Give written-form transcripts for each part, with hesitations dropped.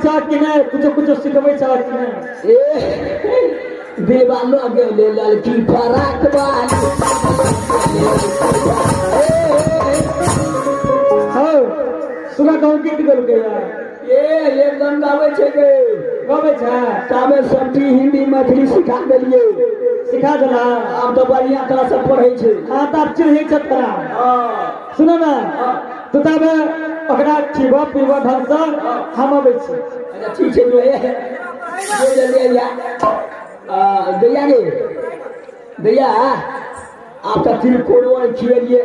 छ कि नहीं कुछ सिखबै छ कि नहीं ए देवालो गेले लड़की फराक वाली हो सुगा गाँव गीत गेल के यार एकदम गावे छे के गावे छ ताबे सबटी हिंदी मैथिली सिखा देलिए सिखा देला अब तो बढ़िया तरह से पढ़ै छे हां त चिन्ह छ तोरा सुन ना तू तब ओकरा खीबो पीबो ढंग से हम अबै छी अच्छा ठीक छे जो जल्दी या दैया गे दैया आप तो तिरकोड़वा खियलिए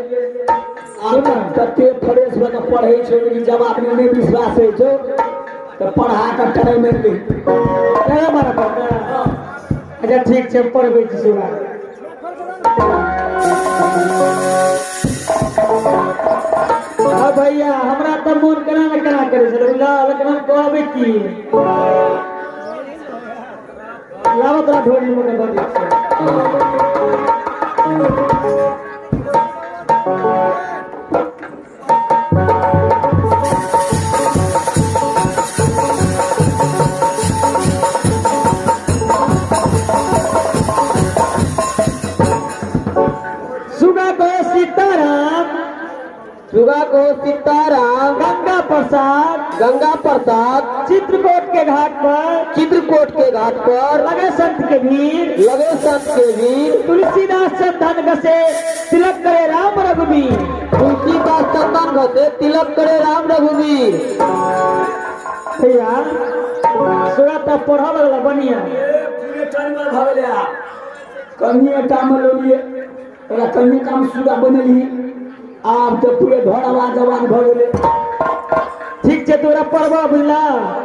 आप कते फ्रेश बना पढ़ै छो लेकिन जब आपने नहीं विश्वास है छो तो पढ़ा कर करे में ले अरे मारा पढ़ना अच्छा ठीक छे पढ़बै छी सुगा हाँ भैया हमरा तो मन केना न केना करे छे लेकिन हम कहबै की लाओ तोरा ढोली में बता दै सुगा को सीताराम गंगा प्रसाद चित्रकूट के घाट पर लगे संत के वीर तुलसीदास चंदन घसे तिलक करे राम रघुवीर भैया सुगा तो पढ़ा लगला बढ़िया पूरे टाइम में भागले कन्या काम लोलिए एरा कन्या काम सुगा बनली आप तो पूरे धड़वा जवान भ गेले ठीक छे तोरा पढ़बा बुझला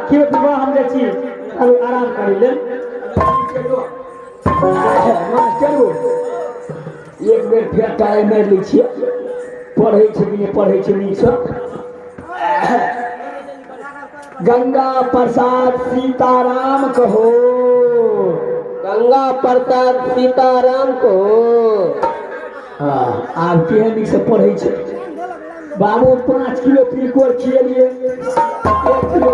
कि पढ़बा हम जे छी अब आराम करि ले मास्टर एक बेर फेर टाइम मार लै छियै पढ़ै छै कि नहीं पढ़ै छै नीक से गंगा प्रसाद सीताराम कहो हाँ आप केहन नीक से पढ़ै छै बाबू 5 किलो तिलकोर खियलिए 1 किलो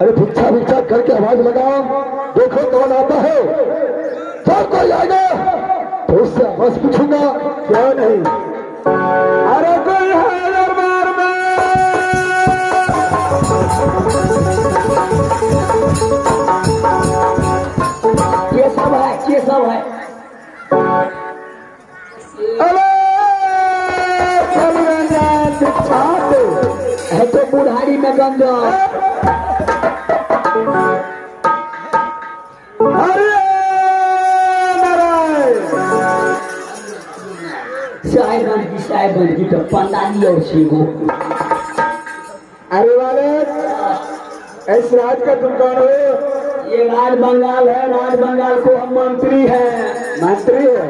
अरे भिक्षा भिक्षा करके आवाज लगाओ, देखो कौन आता है। सब कोई आएगा तो उससे बस पूछूंगा क्या नहीं। अरे कोई है दरबार में? ये सब है, ये सब है। है तो बुढ़ारी में गंगा। अरे गाय बन की तो पंडाली और सीगो। अरे वाले इस राज का तुम कौन हो? ये राज बंगाल है, राज बंगाल को हम मंत्री हैं। मंत्री है?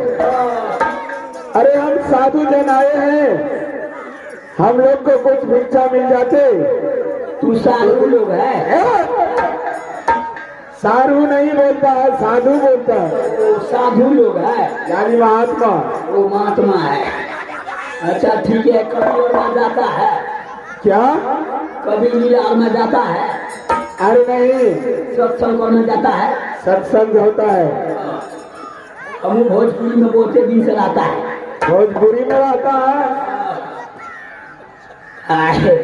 अरे हम साधु जन आए हैं, हम लोग को कुछ भिक्षा मिल जाते। तू साधु लोग है? साधु नहीं बोलता है, साधु बोलता है। वो साधु लोग है यानी महात्मा। वो महात्मा है। अच्छा ठीक है, कभी और में जाता है क्या? कभी लीला में जाता है, अरे नहीं, सत्संग में जाता है। सत्संग होता है। हम भोजपुरी में बोलते दिन से रहता है। भोजपुरी में आता है। आए,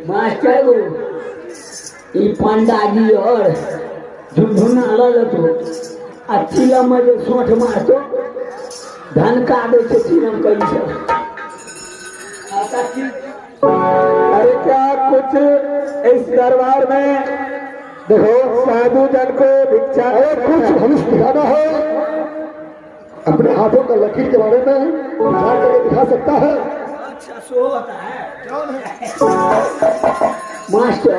मास्टर को ये पंडा जी और झुनझुना तो अच्छी लम्बा जो सोठ मार तो धन का दे से सीरम करी सब। अरे क्या कुछ इस दरबार में देखो साधु जन को भिक्षा कुछ भविष्य दिखाना है, अपने हाथों का लकीर के बारे में विचार करके दिखा सकता है। अच्छा सो होता है मास्टर,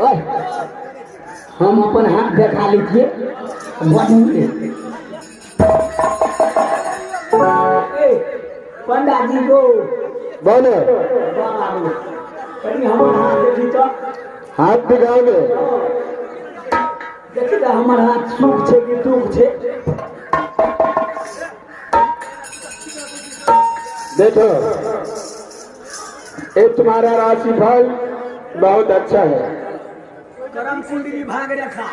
हम अपन हाथ दिखा लीजिए। पंडा जी को बोले हमारा हाथ देखी तो हाथ दिखाओगे? देखी तो हमारा हाथ सुख छे कि दुख छे। देखो ये तुम्हारा राशिफल बहुत अच्छा है। करम कुंडली भाग रखा।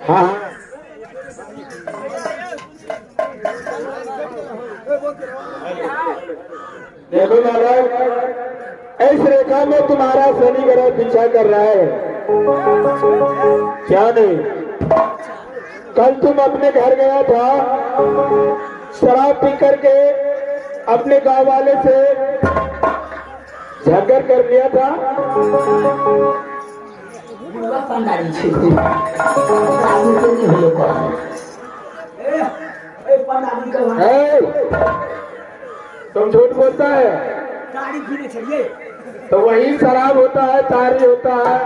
हाँ देखो बालक, इस रेखा में तुम्हारा शनि ग्रह पीछा कर रहा है। क्या नहीं? कल तुम अपने घर गया था, शराब पी करके अपने गांव वाले से झगड़ कर लिया था। पंडाली छे आदमी के नहीं होले को ए पंडाली का है तुम झूठ बोलता है। गाड़ी पीने चलिए तो वही शराब होता है, तारी होता है।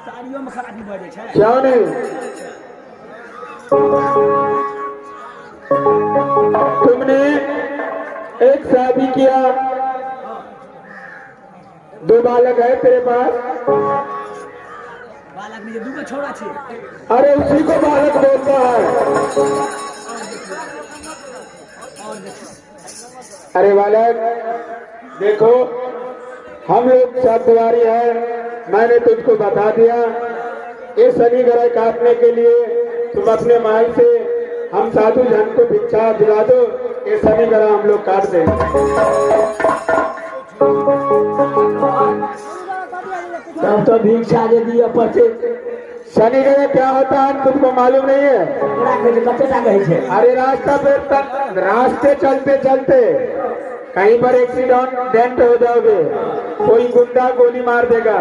गाड़ियों में खराबी बढ़े छे। क्या नहीं? तुमने एक शादी किया, 2 बालक है तेरे पास। बालक में दूगो छोड़ा छे। अरे उसी को बालक बोलता है। अरे बालक देखो, हम लोग सातवारी है, मैंने तुझको बता दिया। ये शनि ग्रह काटने के लिए तुम अपने माई से हम साधु जन को भिक्षा दिला दो, ये शनि ग्रह हम लोग काट देंगे। तब तो भिक्षा दे दिया पड़ते। शनि ग्रह क्या होता है तुमको मालूम नहीं है? अरे रास्ते चलते चलते कहीं पर एक्सीडेंट हो जाओगे, कोई गुंडा गोली मार देगा।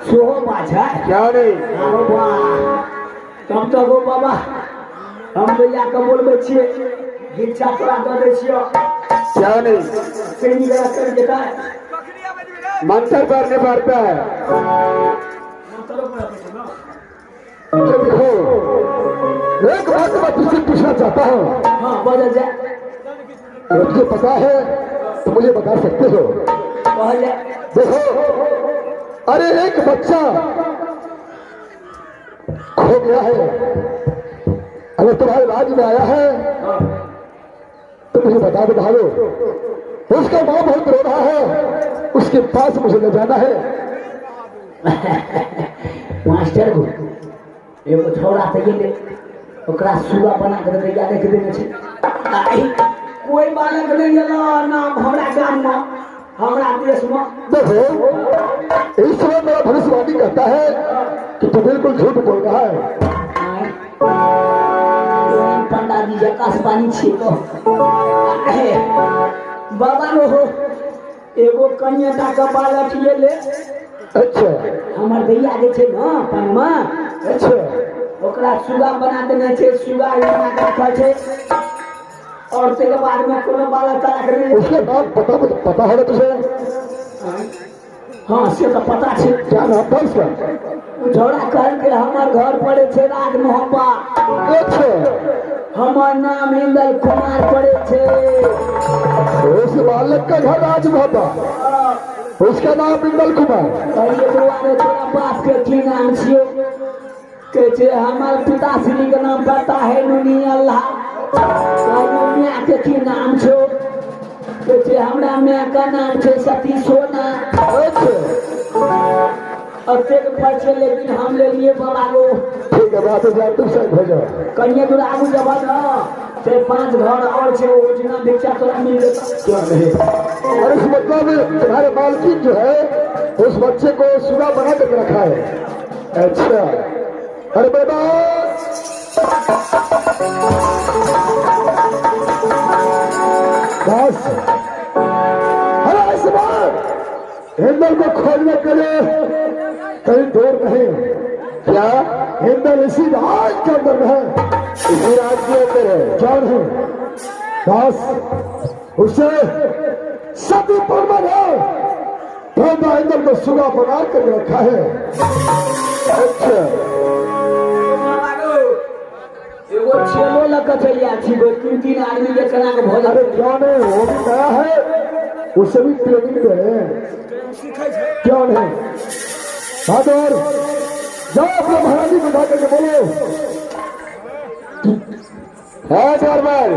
क्या नहीं? तब तो गो बाबा हम तो या के बोलबे छिए भिक्षा तोरा दे दे छियो। क्या नहीं? शनि ग्रह कर देता है, मंत्र करने पड़ता है। देखो एक बात मैं तुझसे पूछना चाहता हूँ। हाँ बदल जाए। तुझे पता है तो मुझे बता सकते हो। देखो, अरे एक बच्चा खो गया है, अगर तुम्हारे राज्य में आया है तो मुझे बता दो भालो। उसका माँ बहुत रो रहा है, उसके पास मुझे ले जाना है। मास्टर को एगो छोरा तो ये ओकरा सुगा बना कर दे या देख देने छे। कोई बालक नहीं है ना हमरा गांव में, हमरा देश में। देखो इस समय मेरा भविष्यवाणी कहता है कि तू बिल्कुल झूठ बोल रहा है। पंडा जी जकास पानी छे तो बाबा रो एगो कन्या का बालक ये ले। अच्छा हमर भैया जे छे ना पनमा, अच्छा ओकरा सुगा बना देने छे। सुगा बना के रखल छे। औरतें के बारे में कोनो बाला तलाक नहीं उसके नाम पता है ना तुझे? हाँ से तो पता छे। क्या नाम था उसका? झोड़ा कहल के हमार घर पड़े छे राज मोहब्बा। अच्छा, हमार नाम इंदल कुमार पड़े छे। उस बालक का घर राज मोहब्बा, उसका नाम इंदल कुमार। पहले दुआरे तोरा बाप के की नाम छियो? के छे हमार पिताश्री के नाम पता है नुनी अल्लाह। मियाँ के की नाम छो? के छे हमरा मियाँ का नाम छे सती सोना। अब तेरे पीछे लेकिन हम ले लिए बाबा को। ठीक है, बात है, तुम से भेजो। कन्या दूर आगू जब ना से 5 घर और छे वो जिना भिक्षा तोरा मिल जेता। क्या नहीं? और इस मतलब तुम्हारे मालकिन जो है उस बच्चे को सुना बना कर रखा है। अच्छा, अरे बेटा बस, अरे इस बार इंदल को खोजने के लिए कहीं दूर नहीं। क्या इंदल इसी राज के अंदर है? इसी राज के अंदर है? क्या नहीं? बस उसे सती परमन है, भोगा इंदल को सुगा बना कर रखा है। अच्छा, एगो छेलो लगा चलिया छी गो 3 आदमी के कना के भोजन। अरे क्यों नहीं, वो भी नया है, उसे भी ट्रेनिंग दे रहे हैं। क्यों नहीं? बहादुर जाओ अपने महारानी को उठा करके बोलो। है चारबार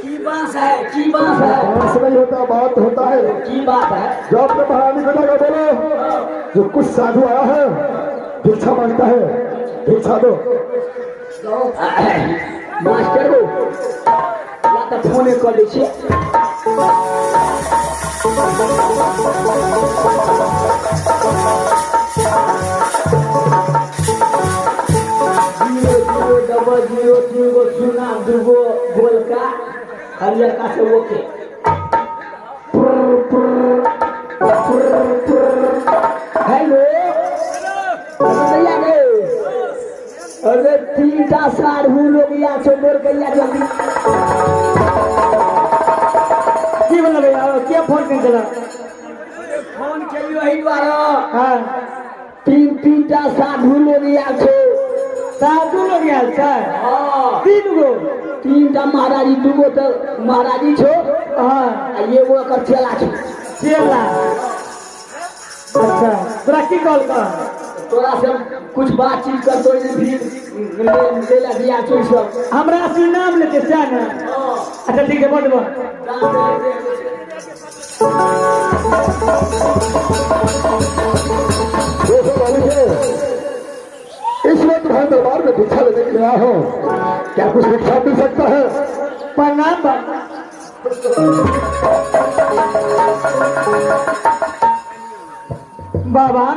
की बात है? की बात है? बात नहीं होता, बात होता है। की बात है? जो अपने महारानी को उठा कर बोलो, जो कुछ साधु आया है भिक्षा मांगता है, भिक्षा दो। मास्टर को या तो फोन कर दै छियै। जीरो 003 गो सुना 2 गो गोलका हरियर का से ओके। हेलो अरे 3टा साढ़ू लोग या छो मोर गैया जल्दी। की बोल रहे यार, क्या फोन कर चला? फोन कहियो ही द्वारा हाँ, 3टा साढ़ू लोग या छो। साधु लोग यार सर, हाँ 3 गो। 3टा महाराजी 2 गो तो महाराजी छो। हाँ, आ ये वो कर चला छो। चला। अच्छा, तोरा की कॉल कर? तोरा से कुछ बातचीत कर तो भी ले दिया छो सब। हमरा से नाम लेते क्या ना? अच्छा ठीक है, बोल बोल। देखो मालिक है, इस वक्त तुम्हारे दरबार में भिक्षा लेने के लिए आया हूँ, क्या कुछ भिक्षा मिल सकता है? प्रणाम बाबा। बाबा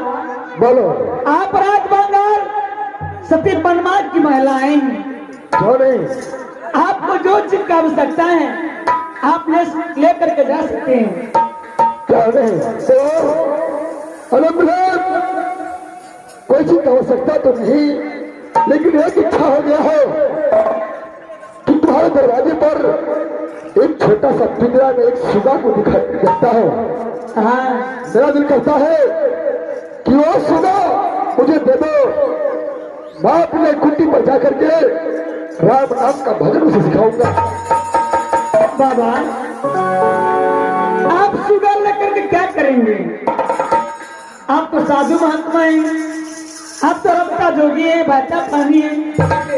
बोलो। आप राज बंगाल सती बनमाज की महिलाएं, क्यों नहीं? आपको जो चीज की आवश्यकता है आप लेकर के जा सकते हैं। क्या नहीं? तो अलग कोई चीज की आवश्यकता तो नहीं, लेकिन एक इच्छा हो गया है कि तुम्हारे दरवाजे पर एक छोटा सा पिंजरा में एक सुगा को दिखता है। हाँ, मेरा दिल कहता है कि वो सुगा मुझे दे दो, मैं अपने कुंडी पर जाकर के राम नाम का भजन उसे सिखाऊंगा। बाबा आप सुगर लेकर के क्या करेंगे? आप तो साधु महात्मा हैं, आप तो रब का जोगी है, बहता पानी है,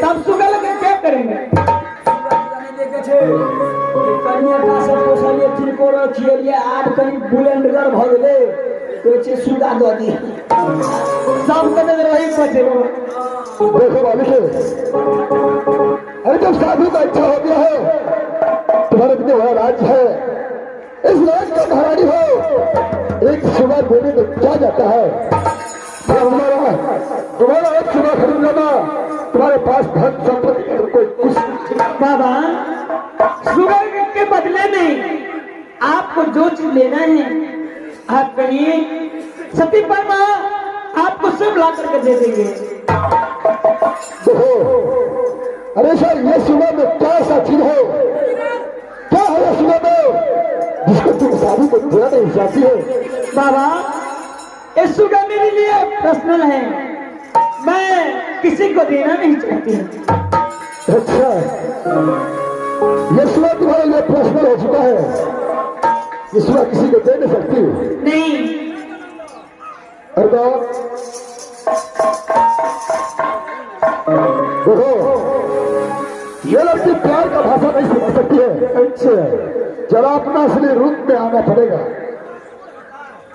तब सुगर लेकर क्या करेंगे? कन्या का से पोसलिए तिलकोर खियलिए आब कनी बुलेंडर भ गेले तो छे सुगा द दी। सब कने रही पछे। देखो मालिक, अरे जब साधु का इच्छा हो गया है, तुम्हारे इतने बड़ा राज्य है, इस राज्य का महारानी हो, एक सुबह देने में क्या जाता है? तुम्हारा एक सुबह खरीद लेना, तुम्हारे पास धन संपत्ति का कोई कुछ। बाबा सुगर के बदले में आपको जो चीज लेना है आप करिए, सती परमा आपको सब ला करके दे देंगे। देखो अरे सर ये सुबह में क्या ऐसा चीज है, क्या है ये सुबह में जिसको तुम शादी को पूरा नहीं चाहती हो? बाबा इस सुगा मेरे लिए पर्सनल है, मैं किसी को देना नहीं चाहती हूँ। अच्छा ये सुबह तुम्हारे लिए पर्सनल हो चुका है, ये सुबह किसी को दे नहीं सकती? नहीं। अरे देखो ये लड़की प्यार का भाषा नहीं समझ सकती है। अच्छा जरा अपना असली रूप में आना पड़ेगा।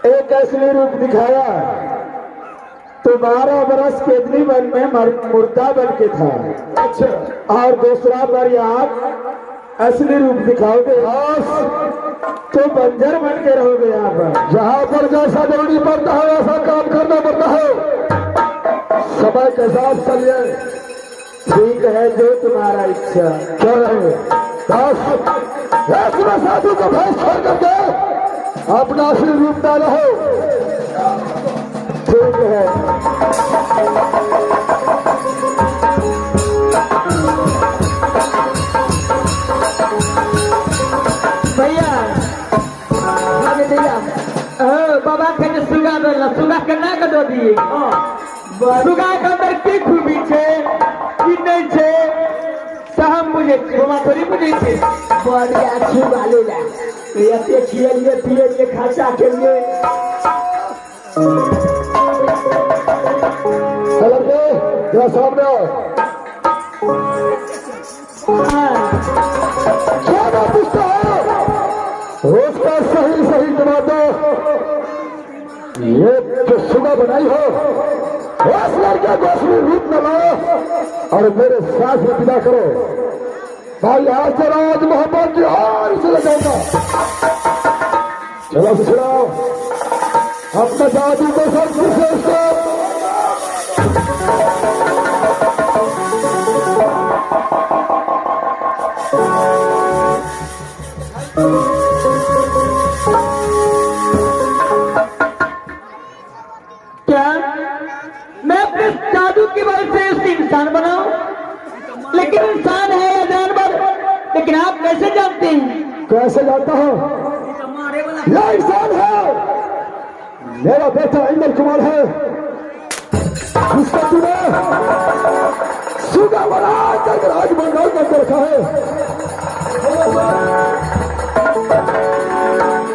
एक असली रूप दिखाया तो 12 बरस केदली वन में मुर्दा बन के था। अच्छा और दूसरा बार आप असली रूप दिखाओगे तो बंजर बन के रहोगे। यहाँ पर जहाँ पर जैसा जरूरी पड़ता है वैसा काम करना पड़ता है, समय के साथ चलिए। ठीक है जो तुम्हारा इच्छा। क्या रहे बस साधु को भैंस छोड़ करके अपना असली रूप डाला हो। ठीक है भैया बाबा के जो सुगा दो सुगा के ना के दो दिए सुगा के अंदर की खूबी छे कि नहीं छे सहम मुझे बाबा थोड़ी मुझे छे बड़ी अच्छी वाले ला ये खिए पिए खर्चा के लिए चलो जरा सामने आओ। क्या बात पूछता है? उसका सही सही जवाब दो। ये जो सुबह बनाई हो उस लड़के को असली रूप में लाओ और मेरे साथ में विदा करो। भाई आज से राज मोहब्बत की और से लगाऊंगा। चलो सुनाओ अपना जादू को सब से उसको क्या मैं अपने जादू की वजह से उसको इंसान बनाऊं? लेकिन इंसान है या जानवर? लेकिन आप कैसे जानते हैं? कैसे जानता हूं? यह इंसान है, मेरा बेटा इंद्र कुमार है, जिसका तूने सुगा बना कर राज बंगाल कर रखा है।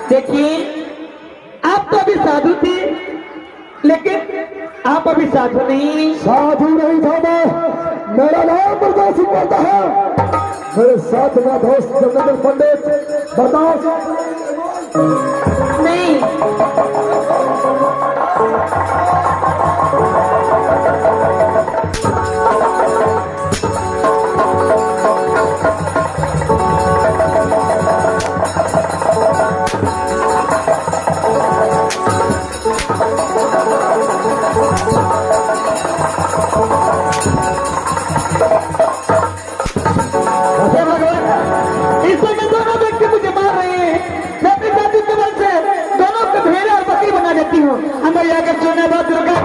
देखिए आप तो अभी साधु थे लेकिन आप अभी साधु नहीं। साधु नहीं था मैं, मेरा नाम बरदास सिंह पड़ता है। मेरे साथ मेरा दोस्त जगदल पंडित बरदास नहीं। इसमें दोनों व्यक्ति मुझे मार रहे हैं। मैं अपनी जाति के बल से दोनों को भेड़ और बकरी बना देती हूँ। अंदर आकर सोना बात रुका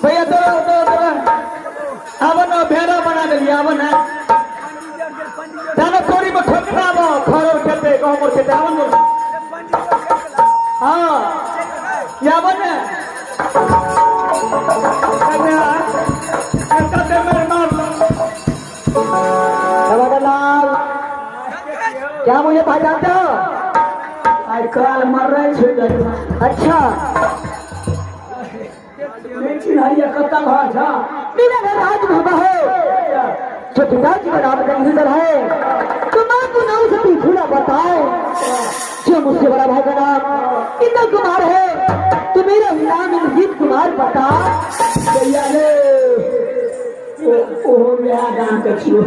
भैया आवन भेड़ा बना दिलिए। आवन है जानो थोड़ी में ठोकना खरोर खेते गहमर खेते आवन हाँ यावन है लाल क्या मुझे भाई जानते हो? आजकल मर रहे थे। अच्छा लेकिन हरिया कत्ता भाषा मेरा घर राज बाबा है जो पिताजी का नाम गंगाधर है। तो माँ को नाम से पूछना बताए जो मुझसे बड़ा भाई का नाम इंद्र कुमार है तो मेरा नाम इंद्रजीत कुमार बता। भैया रे ओ मेरा नाम कछुआ